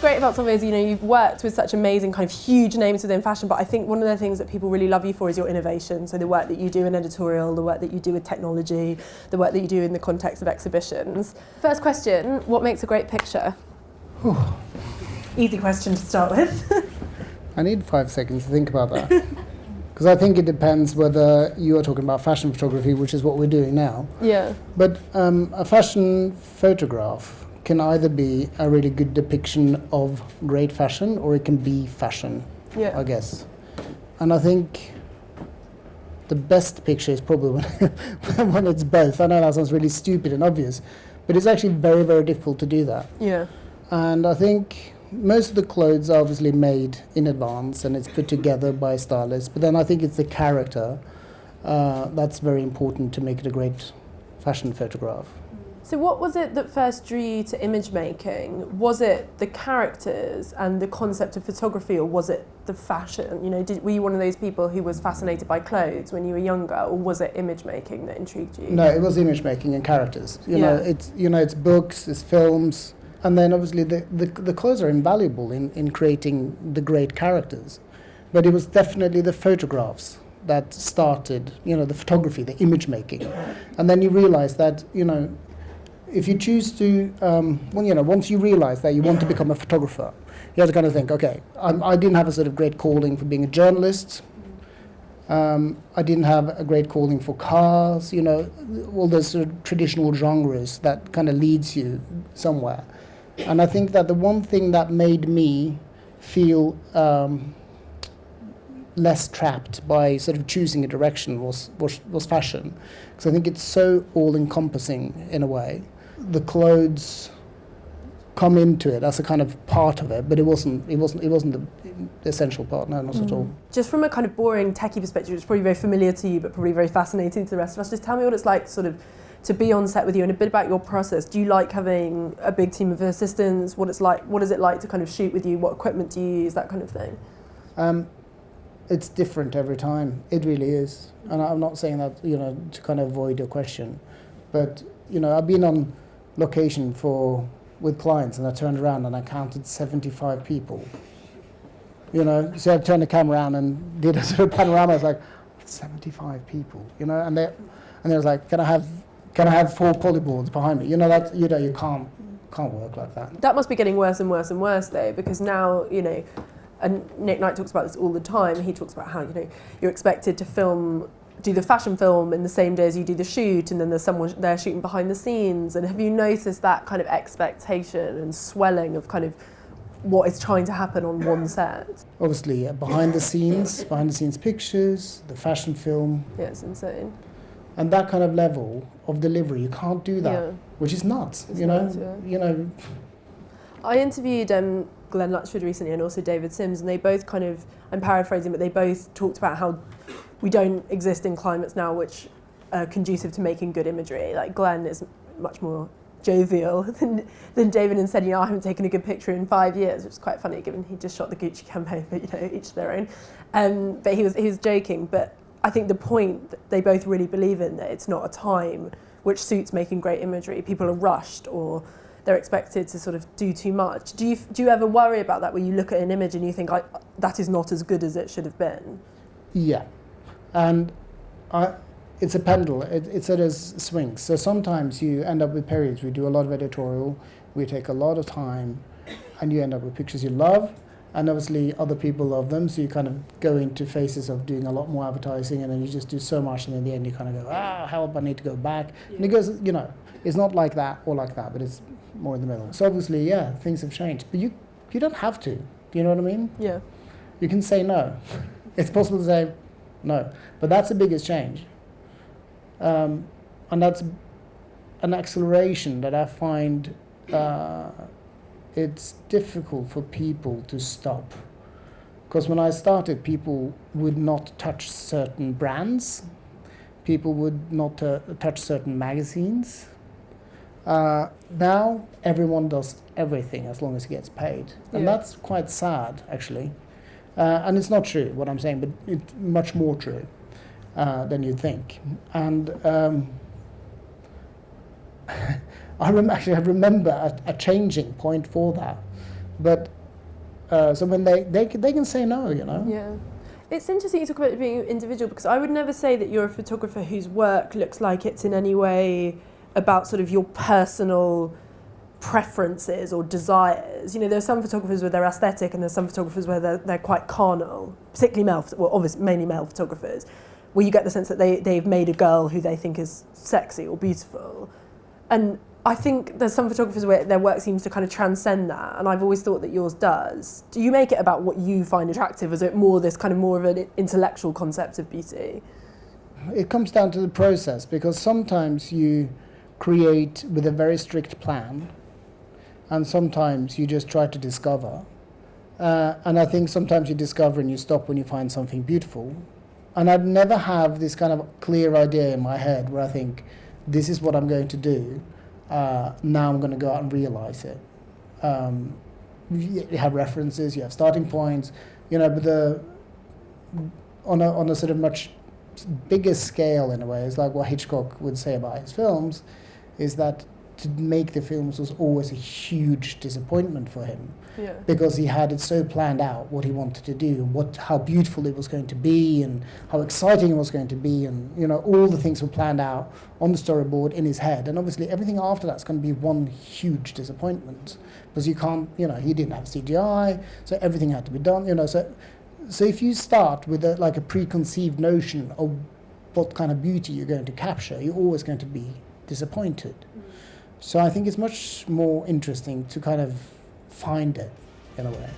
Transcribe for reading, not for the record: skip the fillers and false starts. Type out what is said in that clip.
great about Solve is, you've worked with such amazing kind of huge names within fashion, but I think one of the things that people really love you for is your innovation. So the work that you do in editorial, the work that you do with technology, the work that you do in the context of exhibitions. First question, what makes a great picture? Whew. Easy question to start with. I need 5 seconds to think about that. Because I think it depends whether you are talking about fashion photography, which is what we're doing now. Yeah. But a fashion photograph can either be a really good depiction of great fashion, or it can be fashion, I guess. And I think the best picture is probably when it's both. I know that sounds really stupid and obvious, but it's actually very, very difficult to do that. Yeah. And I think most of the clothes are obviously made in advance and it's put together by a stylist, but then I think it's the character that's very important to make it a great fashion photograph. So what was it that first drew you to image making? Was it the characters and the concept of photography, or was it the fashion? Were you one of those people who was fascinated by clothes when you were younger, or was it image making that intrigued you? No, it was image making and characters. It's books, it's films, and then obviously the clothes are invaluable in creating the great characters. But it was definitely the photographs that started, the photography, the image making. And then you realize that, if you choose to, once you realize that you want to become a photographer, you have to kind of think, okay, I didn't have a sort of great calling for being a journalist. I didn't have a great calling for cars, all those sort of traditional genres that kind of leads you somewhere. And I think that the one thing that made me feel less trapped by sort of choosing a direction was fashion, because I think it's so all-encompassing in a way. The clothes come into it as a kind of part of it, but it wasn't the essential part. No, not at all. Just from a kind of boring techie perspective, it's probably very familiar to you, but probably very fascinating to the rest of us. Just tell me what it's like, sort of, to be on set with you, and a bit about your process. Do you like having a big team of assistants? What is it like to kind of shoot with you? What equipment do you use? That kind of thing. It's different every time. It really is. And I'm not saying that, to kind of avoid your question. But, I've been on location with clients, and I turned around and I counted 75 people. So I turned the camera around and did a sort of panorama. I was like, 75 people, and they was like, can I have 4 polyboards behind me? That you can't work like that. That must be getting worse and worse and worse though, because now, and Nick Knight talks about this all the time. He talks about how, you're expected to do the fashion film in the same day as you do the shoot, and then there's someone there shooting behind the snes. And have you noticed that kind of expectation and swelling of kind of what is trying to happen on one set? Obviously, behind the scenes pictures, the fashion film. Yeah, it's insane. And that kind of level of delivery, you can't do that, which is nuts. I interviewed Glenn Luxford recently, and also David Sims, and they both kind of, I'm paraphrasing, but they both talked about how we don't exist in climates now which are conducive to making good imagery. Like Glenn is much more jovial than David, and said, I haven't taken a good picture in 5 years, which is quite funny given he just shot the Gucci campaign, but each their own. But he was joking, but I think the point that they both really believe in, that it's not a time which suits making great imagery. People are rushed, or they're expected to sort of do too much. Do you ever worry about that, where you look at an image and you think, that is not as good as it should have been? Yeah, and it's a pendulum. It sort of swings. So sometimes you end up with periods. We do a lot of editorial, we take a lot of time, and you end up with pictures you love, and obviously other people love them, so you kind of go into phases of doing a lot more advertising, and then you just do so much, and in the end you kind of go, help, I need to go back. Yeah. And it goes, it's not like that or like that, but it's more in the middle. So obviously, things have changed, but you don't have to. Do you know what I mean? Yeah. You can say no. It's possible to say no, but that's the biggest change. And that's an acceleration that I find it's difficult for people to stop. Because when I started, people would not touch certain brands. People would not touch certain magazines. Now everyone does everything as long as it gets paid. And that's quite sad, actually. And it's not true, what I'm saying, but it's much more true than you'd think. And I remember a changing point for that. But So when they can say no, you know. Yeah. It's interesting you talk about being individual, because I would never say that you're a photographer whose work looks like it's in any way about sort of your personal preferences or desires. You know, there are some photographers where they're aesthetic, and there's some photographers where they're quite carnal, particularly obviously mainly male photographers, where you get the sense that they've made a girl who they think is sexy or beautiful. And I think there's some photographers where their work seems to kind of transcend that, and I've always thought that yours does. Do you make it about what you find attractive, or is it more of an intellectual concept of beauty? It comes down to the process, because sometimes you create with a very strict plan, and sometimes you just try to discover. And I think sometimes you discover and you stop when you find something beautiful. And I'd never have this kind of clear idea in my head where I think, this is what I'm going to do. Now I'm going to go out and realize it. You have references, you have starting points, you know, but on a sort of much bigger scale in a way, it's like what Hitchcock would say about his films, is that to make the films was always a huge disappointment for him. Yeah. Because he had it so planned out what he wanted to do, how beautiful it was going to be, and how exciting it was going to be, and you know, all the things were planned out on the storyboard in his head, and obviously everything after that's going to be one huge disappointment, because you can't, you know, he didn't have CGI, so everything had to be done, you know, so if you start with a preconceived notion of what kind of beauty you're going to capture, you're always going to be disappointed. So I think it's much more interesting to kind of find it in a way.